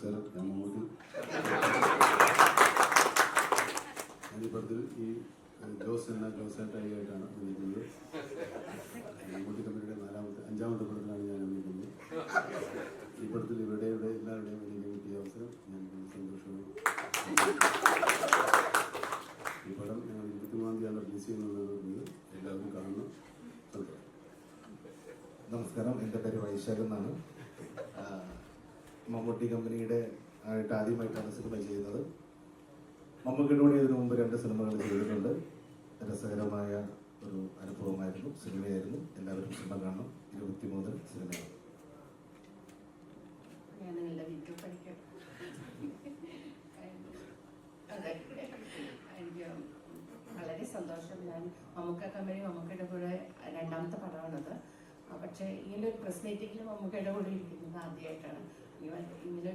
നമസ്കാരം. ഞാൻ മമ്മൂട്ടി. ഈ പടത്തിൽ ഈ ജോസായിട്ടാണ് അഭിനയിക്കുന്നത്. മമ്മൂട്ടി കമ്പനിയുടെ അഞ്ചാമത്തെ പടത്തിലാണ് ഞാൻ അഭിനയിക്കുന്നത്. ഈ പടത്തിൽ ഇവരുടെയും എല്ലാവരുടെയും അഭിനയിക്കാൻ കിട്ടിയ അവസരം ഞാൻ സന്തോഷവും. ഈ പടം ഞങ്ങൾ 23-ാം തീയതി റിലീസ് ചെയ്യുന്നതാണ്. എല്ലാവരും കാണണം. സന്തോഷം. നമസ്കാരം, എൻ്റെ പേര് വൈശാഖ് എന്നാണ്. മമ്മൂട്ടി കമ്പനിയുടെ ആയിട്ട് ആദ്യമായിട്ടാണ് സിനിമ ചെയ്യുന്നത്. മമ്മൂട്ടിയുടെ കൂടെ ഇതിനു മുമ്പ് 2 സിനിമകൾ ചെയ്തിട്ടുണ്ട്. രസകരമായ ഒരു അനുഭവമായിരുന്നു, സിനിമയായിരുന്നു. എല്ലാവരും സിനിമ കാണണം. 23 സിനിമയാണ്. എനിക്ക് വളരെ സന്തോഷം. ഞാൻ മമ്മൂക്കയുടെ കൂടെ 2ാമത്തെ പടമാണത്. പക്ഷേ ഇങ്ങനൊരു പ്രസ് മീറ്റിങ്ങിൽ മമ്മൂക്കയുടെ കൂടെ ഇരിക്കുന്നത് ആദ്യമായിട്ടാണ്. ഇങ്ങനെ